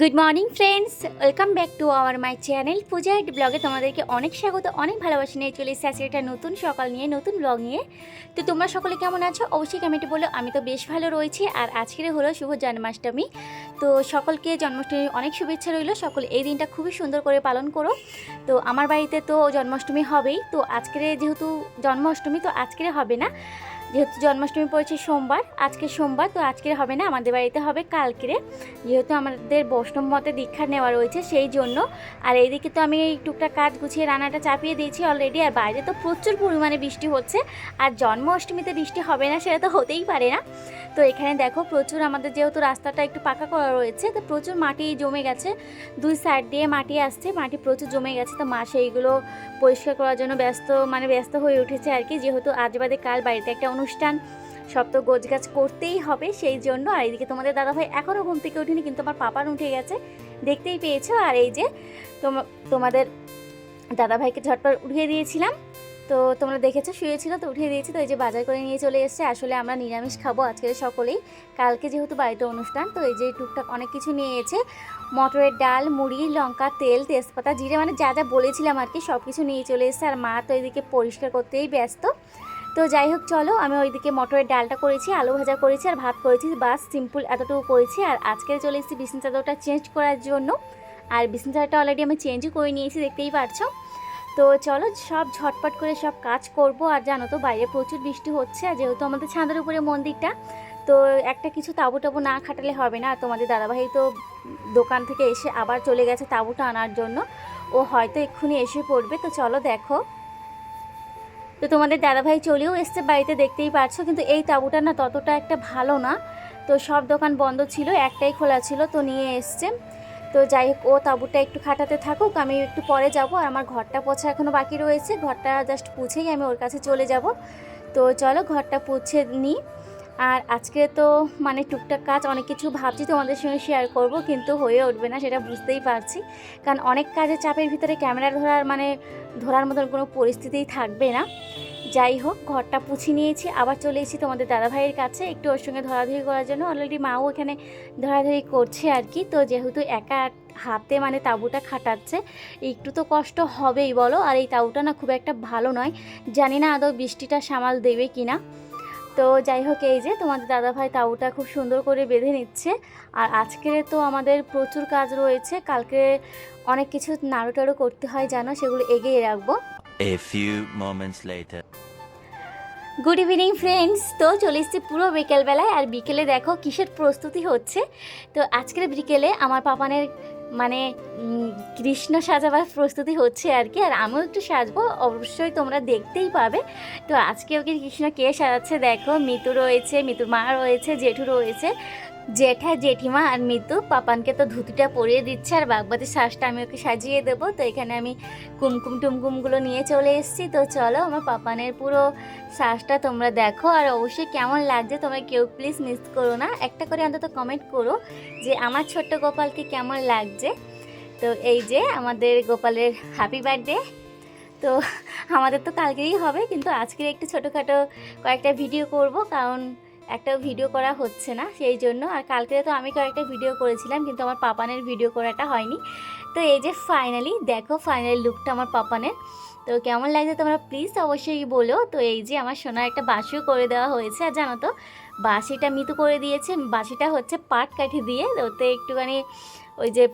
Good morning friends, welcome back to our my channel Puja এড ব্লগে। তোমাদেরকে অনেক স্বাগত, অনেক ভালোবাসা নিয়ে চলে এসেছি আজকে একটা নতুন সকাল নিয়ে, নতুন ব্লগ নিয়ে। তো তোমরা সকলে কেমন আছো অবশ্যই কমেন্টে বলো। আমি তো বেশ ভালো রয়েছি। আর আজকের হলো শুভ জন্মাষ্টমী। তো সকলকে জন্মাষ্টমীর অনেক শুভেচ্ছা রইল। সকলে এই দিনটা খুবই সুন্দর করে পালন করো। তো আমার বাড়িতে তো জন্মাষ্টমী হবেই। তো আজকের যেহেতু জন্মাষ্টমী, তো আজকের হবে না, যেহেতু জন্মাষ্টমী পড়েছে সোমবার, আজকে সোমবার, তো আজকের হবে না, আমাদের বাড়িতে হবে কালকেরে, যেহেতু আমাদের বৈষ্ণব মতে দীক্ষা নেওয়া রয়েছে সেই জন্য। আর এইদিকে তো আমি এই টুকটাক কাজ গুছিয়ে রান্নাটা চাপিয়ে দিয়েছি অলরেডি। আর বাইরে তো প্রচুর পরিমাণে বৃষ্টি হচ্ছে, আর জন্মাষ্টমীতে বৃষ্টি হবে না সেটা তো হতেই পারে না। তো এখানে দেখো প্রচুর, আমাদের যেহেতু রাস্তাটা একটু পাকা করা রয়েছে, তো প্রচুর মাটি জমে গেছে, দুই সাইড দিয়ে মাটি আসছে, মাটি প্রচুর জমে গেছে। তো মা সেইগুলো পরিষ্কার করার জন্য ব্যস্ত হয়ে উঠেছে আর কি, যেহেতু আজ বাদে কাল বাড়িতে একটা অনুষ্ঠান, সব তো গোছগাছ করতেই হবে সেই জন্য। আর এইদিকে তোমাদের দাদাভাই এখনও ঘুম থেকে ওঠেনি, কিন্তু আমার পাপার উঠে গেছে, দেখতেই পেয়েছো। আর এই যে তোমাদের দাদাভাইকে ঝটপট উঠিয়ে দিয়েছিলাম, তো তোমরা দেখেছো শুয়েছিল, তো উঠিয়ে দিয়েছি। তো এই যে বাজার করে নিয়ে চলে এসেছে। আসলে আমরা নিরামিষ খাবো আজকে সকলেই, কালকে যেহেতু বাড়িতে অনুষ্ঠান। তো এই যে টুকটাক অনেক কিছু নিয়ে এসেছে, মটরের ডাল, মুড়ি, লঙ্কা, তেল, তেজপাতা, জিরে, মানে যা যা বলেছিলাম আর কি সব কিছু নিয়ে চলে এসেছে। আর মা তো এদিকে পরিষ্কার করতেই ব্যস্ত। তো যাই হোক চলো, আমি ওইদিকে মটরের ডালটা করেছি, আলু ভাজা করেছি, আর ভাত করেছি, বাস সিম্পল এতটুকু করেছি। আর আজকে চলে এসেছি বিছানা চাদরটা চেঞ্জ করার জন্য। আর বিছানা চাদরটা অলরেডি আমি চেঞ্জও করে নিয়েছি, দেখতেই পারছো। তো চলো সব ঝটপট করে সব কাজ করব। আর জানো তো বাইরে প্রচুর বৃষ্টি হচ্ছে, আর যেহেতু আমাদের ছাদের উপরে মন্দিরটা, তো একটা কিছু তাঁবু টাবু না খাটালে হবে না। আর তোমাদের দাদাভাই তো দোকান থেকে এসে আবার চলে গেছে তাঁবুটা আনার জন্য, ও হয়তো এক্ষুনি এসে পড়বে। তো চলো দেখো, তো তোমাদের দাদাভাই চলেও এসছে বাড়িতে, দেখতেই পাচ্ছ। কিন্তু এই তাঁবুটা না ততটা একটা ভালো না, তো সব দোকান বন্ধ ছিল, একটাই খোলা ছিল, তো নিয়ে এসছে। তো যাই হোক, ও তাঁবুটা একটু খাটাতে থাকুক, আমি একটু পরে যাব। আর আমার ঘরটা পোছা এখনও বাকি রয়েছে, ঘরটা জাস্ট পুছেই আমি ওর কাছে চলে যাব। তো চলো ঘরটা পুছে নিই। আর আজকে তো মানে টুকটাক কাজ অনেক কিছু ভাবছি তোমাদের সঙ্গে শেয়ার করব, কিন্তু হয়ে উঠবে না সেটা বুঝতেই পারছি, কারণ অনেক কাজের চাপের ভিতরে ক্যামেরা ধরার মতন কোনো পরিস্থিতিই থাকবে না। যাই হোক, ঘরটা পুছি নিয়েছি, আবার চলে এসেছি তোমাদের দাদাভাইয়ের কাছে একটু ওর সঙ্গে ধরাধরি করার জন্য। অলরেডি মাও এখানে ধরাধরি করছে আর কি। তো যেহেতু একা হাতে মানে তাঁবুটা খাটাচ্ছে, একটু তো কষ্ট হবেই বলো। আর এই তাঁবুটা না খুব একটা ভালো নয়, জানি না আদৌ বৃষ্টিটা সামাল দেবে কিনা। তো যাই হোক, এই যে তোমাদের দাদাভাই তাঁবুটা খুব সুন্দর করে বেঁধে নিচ্ছে। আর আজকে তো আমাদের প্রচুর কাজ রয়েছে, কালকে অনেক কিছু নাড়ু টাড়ু করতে হয় জানো, সেগুলো এগিয়ে রাখবো। A few moments later. Good evening friends, তো চলে এসেছি পুরো বিকেলবেলায়। আর বিকেলে দেখো কিসের প্রস্তুতি হচ্ছে। তো আজকের বিকেলে আমার পাপানের মানে কৃষ্ণ সাজাবার প্রস্তুতি হচ্ছে আর কি। আর আমিও একটু সাজবো, অবশ্যই তোমরা দেখতেই পাবে। তো আজকে ওকে কৃষ্ণ কে সাজাচ্ছে দেখো, মিতু রয়েছে, মিতুর মা রয়েছে, জেঠু রয়েছে, জেঠা, জেঠিমা আর মিতু। পাপানকে তো ধুতিটা পরিয়ে দিচ্ছে, আর বাগবাতির শ্বাসটা আমি ওকে সাজিয়ে দেবো। তো এখানে আমি কুমকুম টুমকুমগুলো নিয়ে চলে এসেছি। তো চলো আমার পাপানের পুরো শ্বাসটা তোমরা দেখো। আর অবশ্যই কেমন লাগছে তোমরা কেউ প্লিজ মিস করো না, একটা করে অন্তত কমেন্ট করো যে আমার ছোট্ট গোপালকে কেমন লাগছে। তো এই যে আমাদের গোপালের হ্যাপি বার্থডে। তো আমাদের তো কালকেই হবে, কিন্তু আজকের একটু ছোটোখাটো কয়েকটা ভিডিও করব, কারণ একটাও ভিডিও করা হচ্ছে না সেই জন্য। আর কালকে তো আমি কয়েকটা ভিডিও করেছিলাম, কিন্তু আমার পাপানের ভিডিও করাটা হয়নি। তো এই যে ফাইনালি দেখো, ফাইনাল লুকটা আমার পাপানের। তো কেমন লাগছে তোমরা প্লিজ অবশ্যই বলো। তো এই যে আমার সোনার একটা বাঁশিও করে দেওয়া হয়েছে। আর জানো তো বাঁশিটা মিতু করে দিয়েছে, বাঁশিটা হচ্ছে পাট কাঠি দিয়ে, ওতে একটুখানি ওই যে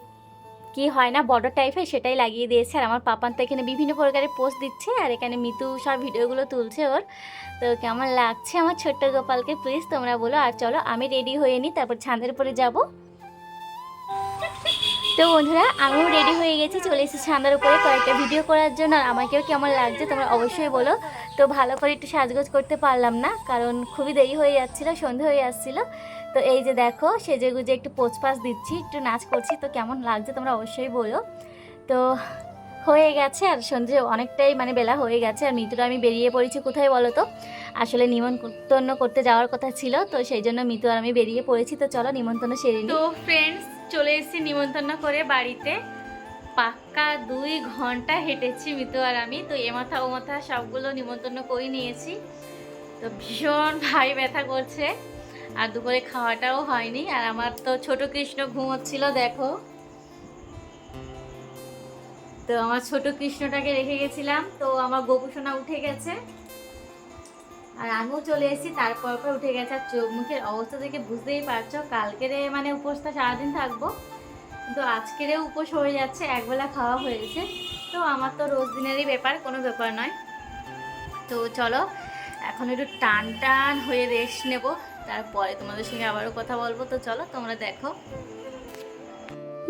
কি হয় না বর্ডার টাইপের, সেটাই লাগিয়ে দিয়েছে। আর আমার পাপান তো এখানে বিভিন্ন প্রকারের পোস্ট দিচ্ছে, আর এখানে মিতু সব ভিডিওগুলো তুলছে ওর। তো কেমন লাগছে আমার ছোট্ট গোপালকে প্লিজ তোমরা বলো। আর চলো আমি রেডি হয়ে নিই, তারপর ছাদের উপরে যাব। তো বন্ধুরা আমিও রেডি হয়ে গেছি, চলে এসেছি ছাদের উপরে কয়েকটা ভিডিও করার জন্য। আর আমাকেও কেমন লাগছে তোমরা অবশ্যই বলো। তো ভালো করে একটু সাজগোজ করতে পারলাম না, কারণ খুবই দেরি হয়ে যাচ্ছিলো, সন্ধে হয়ে যাচ্ছিলো। তো এই যে দেখো সেজে গুজে একটু পোজ পাস দিচ্ছি, একটু নাচ করছি। তো কেমন লাগছে তোমরা অবশ্যই বলো। তো হয়ে গেছে, আর সন্ধে অনেকটাই মানে বেলা হয়ে গেছে। আর মিতুরা আমি বেরিয়ে পড়েছি কোথায় বলো তো, আসলে নিমন্ত্রণ করতে যাওয়ার কথা ছিল, তো সেই জন্য মিতু আর আমি বেরিয়ে পড়েছি। তো চলো নিমন্ত্রণ সেরে নিই। তো ফ্রেন্ডস চলে এসেছি নিমন্ত্রণ করে বাড়িতে, পাক্কা 2 ঘন্টা হেঁটেছি মিতু আর আমি। তো এ মাথা ও মাথা সবগুলো নিমন্ত্রণ করে নিয়েছি। তো ভীষণ ভাই ব্যথা করছে, আর দুপুরে খাওয়াটাও হয়নি। আর আমার তো ছোট কৃষ্ণ ঘুমোচ্ছিল দেখো, তো আমার ছোট কৃষ্ণটাকে রেখে গেছিলাম, তো আমার গোপুসোনা উঠে গেছে আর আমিও চলে এসেছি, তারপর পর উঠে গেছে। আর চোখ মুখের অবস্থা দেখে বুঝতেই পারছো, কালকেরে মানে উপোসটা সারাদিন থাকবো, কিন্তু আজকেরে উপোস হয়ে যাচ্ছে, একবেলা খাওয়া হয়েছে। তো আমার তো রোজ দিনেরই ব্যাপার, কোনো ব্যাপার নয়। তো চলো এখন একটু টান টান হয়ে রেস্ট নেব, তারপরে তোমাদের সঙ্গে আবারও কথা বলবো। তো চলো তোমরা দেখো।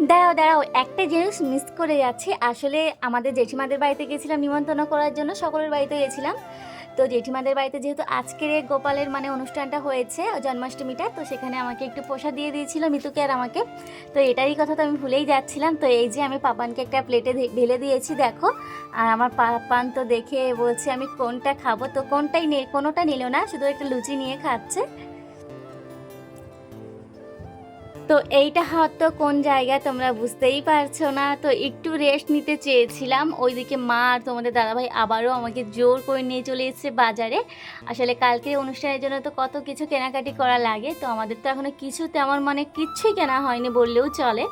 দাঁড়াও দাঁড়াও, একটা জিনিস মিস করে যাচ্ছি। আসলে আমাদের জেঠিমাদের বাড়িতে গেছিলাম নিমন্ত্রণ করার জন্য, সকলের বাড়িতে গেছিলাম। তো জেঠিমাদের বাড়িতে যেহেতু আজকের গোপালের মানে অনুষ্ঠানটা হয়েছে জন্মাষ্টমীটা, তো সেখানে আমাকে একটু প্রসাদ দিয়ে দিয়েছিল মিতুকে আর আমাকে। তো এটারই কথা তো আমি ভুলেই যাচ্ছিলাম। তো এই যে আমি পাপানকে একটা প্লেটে ঢেলে দিয়েছি দেখো। আর আমার পাপান তো দেখে বলছে আমি কোনটা খাবো, তো কোনোটা নিল না, শুধু একটা লুচি নিয়ে খাচ্ছে। তো এইটা হয়তো কোন জায়গায় তোমরা বুঝতেই পারছো না। তো একটু রেস্ট নিতে চেয়েছিলাম, ওইদিকে মা আর তোমাদের দাদাভাই আবারও আমাকে জোর করে নিয়ে চলে এসেছে বাজারে। আসলে কালকে অনুষ্ঠানের জন্য তো কত কিছু কেনাকাটি করা লাগে, তো আমাদের তো এখনো কিছু তেমন মানে কিচ্ছুই কেনা হয়নি বললেও চলে।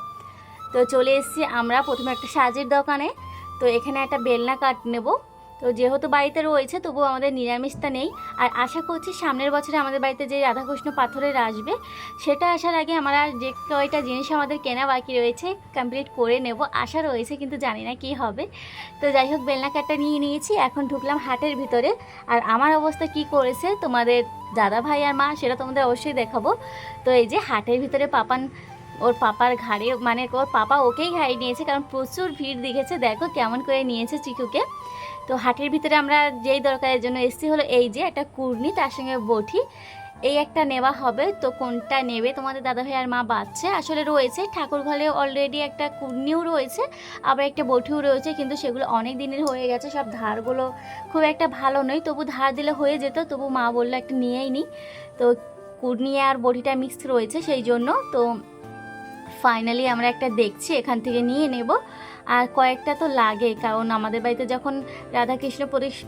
তো চলে এসেছি আমরা প্রথমে একটা সাজের দোকানে। তো এখানে একটা বেলনা কাট নেব। তো যেহেতু বাড়িতে রয়েছে তবুও আমাদের নিরামিষটা নেই। আর আশা করছি সামনের বছরে আমাদের বাড়িতে যে রাধাকৃষ্ণ পাথরের আসবে, সেটা আসার আগে আমরা যে কয়টা জিনিস আমাদের কেনা বাকি রয়েছে কমপ্লিট করে নেব, আশা রয়েছে, কিন্তু জানি না কী হবে। তো যাই হোক, বেলনা কাটটা নিয়ে নিয়েছি, এখন ঢুকলাম হাটের ভিতরে। আর আমার অবস্থা কি করেছে তোমাদের দাদা ভাই আর মা, সেটা তোমাদের অবশ্যই দেখাবো। তো এই যে হাটের ভিতরে ওর পাপার ঘাড়ে মানে ওর পাপা ওকেই ঘাড়ে নিয়েছে, কারণ প্রচুর ভিড় দেখেছে, দেখো কেমন করে নিয়েছে চিকুকে। তো হাটের ভিতরে আমরা যেই দরকারের জন্য এসেছি হলো এই যে একটা কুর্নি, তার সঙ্গে বটি, এই একটা নেওয়া হবে। তো কোনটা নেবে তোমাদের দাদাভাই আর মা বাচ্ছে। আসলে রয়েছে ঠাকুর ঘরে অলরেডি একটা কুর্নিও রয়েছে, আবার একটা বটিও রয়েছে, কিন্তু সেগুলো অনেক দিনের হয়ে গেছে, সব ধারগুলো খুব একটা ভালো নয়, তবু ধার দিলে হয়ে যেত, তবু মা বললো একটা নিয়েই নি। তো কুর্নি আর বটিটা মিক্স রয়েছে, সেই জন্য তো ফাইনালি আমরা একটা দেখছি এখান থেকে নিয়ে নেব। আর কয়েকটা তো লাগে, কারণ আমাদের বাড়িতে যখন রাধাকৃষ্ণ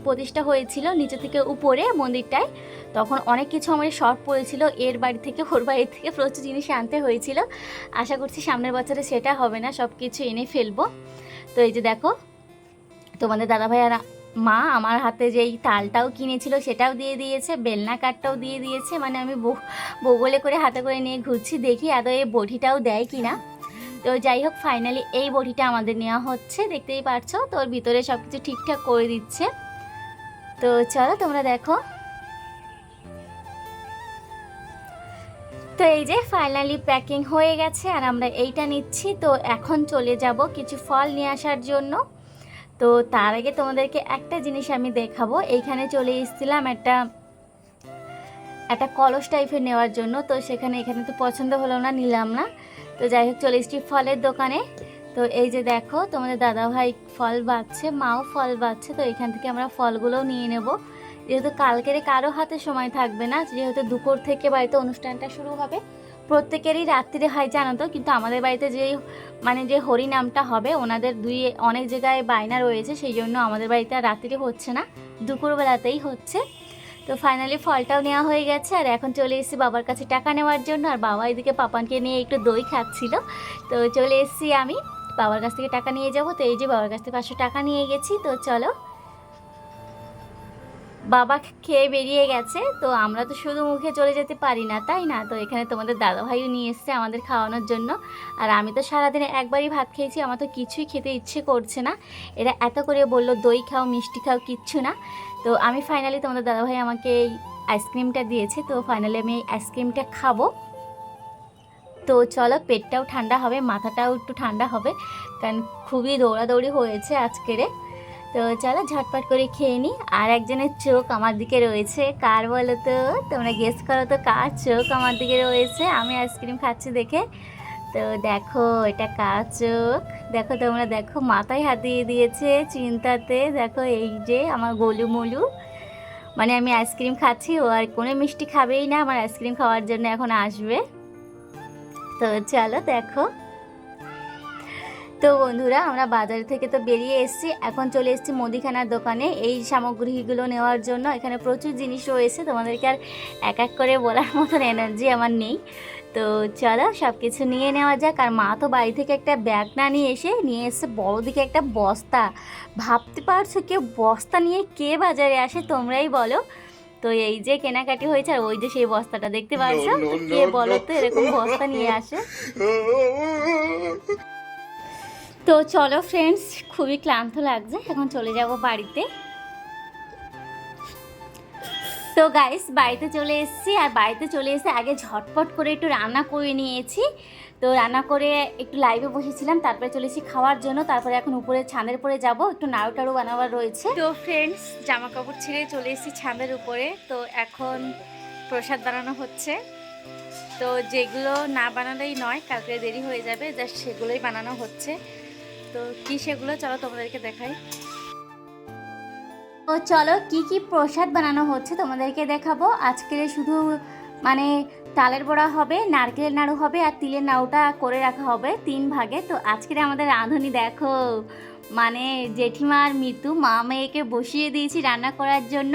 প্রতিষ্ঠা হয়েছিল নিচে থেকে উপরে মন্দিরটায়, তখন অনেক কিছু আমাদের শর্ট পড়েছিল, এর বাড়ি থেকে ওর বাড়ি থেকে প্রচুর জিনিস আনতে হয়েছিল। আশা করছি সামনের বছরে সেটা হবে না, সব কিছু এনে ফেলবো। তো এই যে দেখো, তোমাদের দাদাভাই আর মা আমার হাতে যেই তালটাও কিনেছিল সেটাও দিয়ে দিয়েছে, বেলনা কাঠটাও দিয়ে দিয়েছে। মানে আমি বগলে করে হাতে করে নিয়ে ঘুরছি, দেখি আদৌ এই বটিটাও দেয় কিনা। তো যাই হোক, ফাইনালি এই বটিটা আমাদের নেওয়া হচ্ছে, দেখতেই পারছো। তো ওর ভিতরে সব কিছু ঠিকঠাক করে দিচ্ছে। তো চলো তোমরা দেখো। তো এই যে ফাইনালি প্যাকিং হয়ে গেছে আর আমরা এইটা নিচ্ছি। তো এখন চলে যাব কিছু ফল নিয়ে আসার জন্য। তো তার আগে তোমাদেরকে একটা জিনিস আমি দেখাবো। এইখানে চলে এসেছিলাম একটা কলস টাইপের নেওয়ার জন্য, তো এখানে তো পছন্দ হলো না, নিলাম না। তো যাই হোক, চলে এসেছি ফলের দোকানে। তো এই যে দেখো, তোমাদের দাদাভাই ফল বাচ্ছে, মাও ফল বাচ্ছে। তো এখান থেকে আমরা ফলগুলোও নিয়ে নেব, যেহেতু কালকের কারো হাতে সময় থাকবে না, যেহেতু দুপুর থেকে বাড়িতে অনুষ্ঠানটা শুরু হবে। প্রত্যেকেরই রাত্রিরে হয় জানো তো, কিন্তু আমাদের বাড়িতে যে হরিনামটা হবে, ওনাদের অনেক জায়গায় বায়না রয়েছে, সেই জন্য আমাদের বাড়িতে আর রাত্রিরে হচ্ছে না, দুপুরবেলাতেই হচ্ছে। তো ফাইনালি ফলটাও নেওয়া হয়ে গেছে, আর এখন চলে এসেছি বাবার কাছে টাকা নেওয়ার জন্য। আর বাবা এদিকে পাপানকে নিয়ে একটু দই খাচ্ছিল। তো চলে এসেছি আমি বাবার কাছ থেকে টাকা নিয়ে যাব। তো এই যে বাবার কাছ থেকে 500 টাকা নিয়ে গেছি। তো চলো, বাবা খেয়ে বেরিয়ে গেছে, তো আমরা তো শুধু মুখে চলে যেতে পারি না, তাই না? তো এখানে তোমাদের দাদাভাইও নিয়ে এসছে আমাদের খাওয়ানোর জন্য। আর আমি তো সারাদিনে একবারই ভাত খেয়েছি, আমার তো কিছুই খেতে ইচ্ছে করছে না। এরা এত করে বললো দই খাও, মিষ্টি খাও, কিচ্ছু না। তো আমি ফাইনালি, তোমাদের দাদাভাই আমাকে এই আইসক্রিমটা দিয়েছে, তো ফাইনালি আমি এই আইসক্রিমটা খাবো। তো চলো, পেটটাও ঠান্ডা হবে, মাথাটাও একটু ঠান্ডা হবে, কারণ খুবই দৌড়াদৌড়ি হয়েছে আজকেরে। তো চলো ঝটপট করে খেয়ে নিই। আর একজনের চোখ আমার দিকে রয়েছে, কার বলো তো? তোমরা গেস করো তো কার চোখ আমার দিকে রয়েছে আমি আইসক্রিম খাচ্ছি দেখে। তো দেখো এটা কার চোখ, দেখো তোমরা দেখো, মাথায় হাত দিয়ে দিয়েছে চিন্তাতে। দেখো এই যে আমার গোলুমলু, মানে আমি আইসক্রিম খাচ্ছি, ও আর কোনো মিষ্টি খাবেই না, আমার আইসক্রিম খাওয়ার জন্য এখন আসবে। তো চলো দেখো। তো বন্ধুরা, আমরা বাজার থেকে তো বেরিয়ে এসেছি, এখন চলে এসেছি মুদিখানার দোকানে এই সামগ্রীগুলো নেওয়ার জন্য। এখানে প্রচুর জিনিস রয়েছে, তোমাদেরকে আর এক এক করে বলার মতন এনার্জি আমার নেই। তো চলো সব কিছু নিয়ে নেওয়া যাক। আর মা তো বাড়ি থেকে একটা ব্যাগ না নিয়ে এসে বড় দিকে একটা বস্তা। ভাবতে পারছো কেউ বস্তা নিয়ে কে বাজারে আসে, তোমরাই বলো। তো এই যে কেনাকাটি হয়েছে, আর ওই যে সেই বস্তাটা দেখতে পারছো, তো কে বলো তো এরকম বস্তা নিয়ে আসে। তো চলো ফ্রেন্ডস, খুবই ক্লান্ত লাগছে, এখন চলে যাব বাড়িতে। তো গাইস বাড়িতে চলে এসেছি, আর বাড়িতে চলে এসে আগে ঝটপট করে একটু রান্না করে নিয়েছি। তো রান্না করে একটু লাইভে বসেছিলাম, তারপরে চলেছি খাওয়ার জন্য। তারপরে এখন উপরে ছাদের উপরে যাব, একটু নাড়ু টাড়ু বানাবার রয়েছে। তো ফ্রেন্ডস জামা কাপড় ছেড়ে চলে এসেছি ছাদের উপরে। তো এখন প্রসাদ বানানো হচ্ছে। তো যেগুলো না বানালেই নয়, কালকে দেরি হয়ে যাবে, জাস্ট সেগুলোই বানানো হচ্ছে। তো কি সেগুলো চলো তোমাদেরকে দেখাই। তো চলো কি কি প্রসাদ বানানো হচ্ছে তোমাদেরকে দেখাবো। আজকে শুধু মানে তালের বড়া হবে, নারকেলের নাড়ু হবে, আর তিলের নাড়ুটা করে রাখা হবে 3 ভাগে। তো আজকের আমাদের রাঁধুনি দেখো, মানে জেঠিমার মিতু মা মেয়েকে বসিয়ে দিয়েছি রান্না করার জন্য।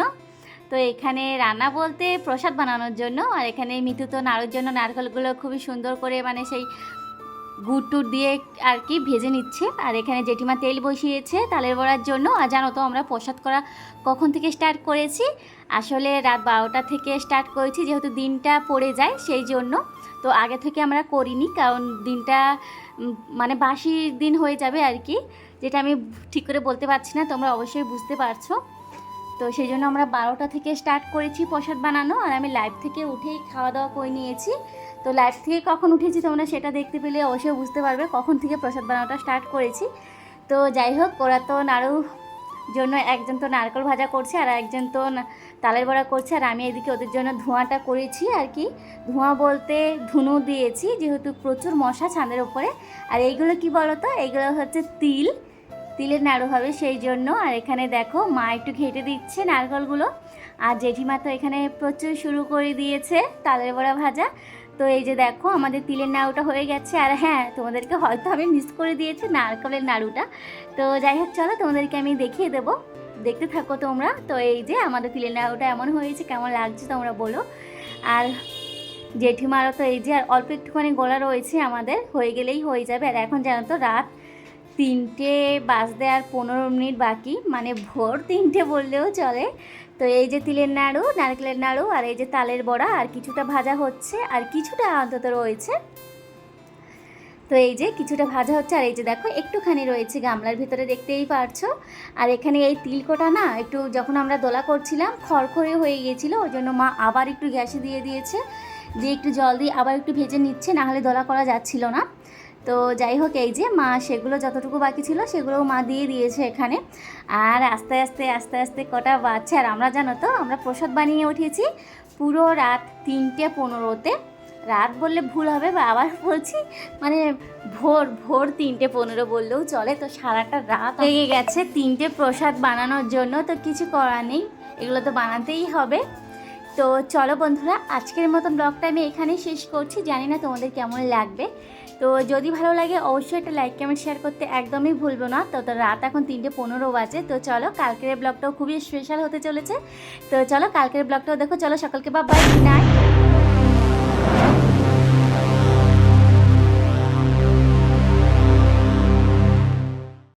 তো এখানে রান্না বলতে প্রসাদ বানানোর জন্য। আর এখানে মিতু তো নাড়ুর জন্য নারকেলগুলো খুবই সুন্দর করে মানে সেই গুড় টুর দিয়ে আর কি ভেজে নিচ্ছে। আর এখানে জেঠিমা তেল বসিয়েছে তালের বড়ার জন্য। আর জানো তো আমরা প্রসাদ করা কখন থেকে স্টার্ট করেছি, আসলে রাত 12টা থেকে স্টার্ট করেছি, যেহেতু দিনটা পড়ে যায় সেই জন্য। তো আগে থেকে আমরা করিনি, কারণ দিনটা মানে বাসি দিন হয়ে যাবে আর কি, যেটা আমি ঠিক করে বলতে পারছি না, তোমরা অবশ্যই বুঝতে পারছো। তো সেই জন্য আমরা 12টা থেকে স্টার্ট করেছি প্রসাদ বানানো। আর আমি লাইভ থেকে উঠেই খাওয়া দাওয়া করে নিয়েছি। তো লাইভ থেকে কখন উঠেছি তোমরা সেটা দেখতে পেলে অবশ্যই বুঝতে পারবে কখন থেকে প্রসাদ বানানোটা স্টার্ট করেছি। তো যাই হোক, ওরা তো নাড়ু জন্য একজন তো নারকেল ভাজা করছে, আর একজন তো তালের বড়া করছে, আর আমি এদিকে ওদের জন্য ধোঁয়াটা করেছি আর কি। ধোঁয়া বলতে ধুনো দিয়েছি, যেহেতু প্রচুর মশা ছাদের ওপরে। আর এইগুলো কি বলো তো, এইগুলো হচ্ছে তিলের নাড়ু হবে সেই জন্য। আর এখানে দেখো মা একটু ঘেঁটে দিচ্ছে নারকেলগুলো, আর জেঠিমা তো এখানে প্রচুর শুরু করে দিয়েছে তালের বড়া ভাজা। তো এই যে দেখো আমাদের তিলের নাড়ুটা হয়ে গেছে। আর হ্যাঁ, তোমাদেরকে হয়তো আমি মিস করে দিয়েছি নারকেলের নাড়ুটা। তো যাই হোক চলো তোমাদেরকে আমি দেখিয়ে দেবো, দেখতে থাকো তোমরা। তো এই যে আমাদের তিলের নাড়ুটা এমন হয়েছে, কেমন লাগছে তোমরা বলো। আর জেঠিমারও তো এই যে আর অল্প একটুখানি গোলা রয়েছে, আমাদের হয়ে গেলেই হয়ে যাবে। আর এখন জানো তো রাত 3টে বাজতে আর 15 মিনিট বাকি, মানে ভোর 3টে বললেও চলে। তো এই যে তিলের নাড়ু, নারকেলের নাড়ু, আর এই যে তালের বড়া, আর কিছুটা ভাজা হচ্ছে, আর কিছুটা অন্তত রয়েছে। তো এই যে কিছুটা ভাজা হচ্ছে, আর এই যে দেখো একটুখানি রয়েছে গামলার ভিতরে, দেখতেই পারছো। আর এখানে এই তিলকোটা না একটু যখন আমরা দোলা করছিলাম খড়খড়ে হয়ে গিয়েছিলো, ওই জন্য মা আবার একটু গ্যাসে দিয়ে দিয়েছে, দিয়ে একটু জল দিয়ে আবার একটু ভেজে নিচ্ছে, না হলে দোলা করা যাচ্ছিল না। তো যাই হোক, এই যে মা সেগুলো যতটুকু বাকি ছিল সেগুলোও মা দিয়ে দিয়েছে এখানে। আর আস্তে আস্তে আস্তে আস্তে কটা বাজছে, আর আমরা জানো তো আমরা প্রসাদ বানিয়ে উঠেছি পুরো রাত 3টে 15-তে। রাত বললে ভুল হবে, বা আবার বলছি মানে ভোর 3টে 15 বললেও চলে। তো সারাটা রাত লেগে গেছে 3টে প্রসাদ বানানোর জন্য। তো কিছু করার নেই, এগুলো তো বানাতেই হবে। তো চলো বন্ধুরা, আজকের মতো ব্লগটা আমি এখানেই শেষ করছি। জানি না তোমাদের কেমন লাগবে। তো যদি ভালো লাগে অবশ্যই একটা লাইক কমেন্ট শেয়ার করতে একদমই ভুলবো না। তো রাত এখন 3টে 15 বাজে। তো চলো কালকের ব্লগটাও খুবই স্পেশাল হতে চলেছে। তো চলো কালকের ব্লগটাও দেখো। চলো সকলকে বাই, গুড নাইট।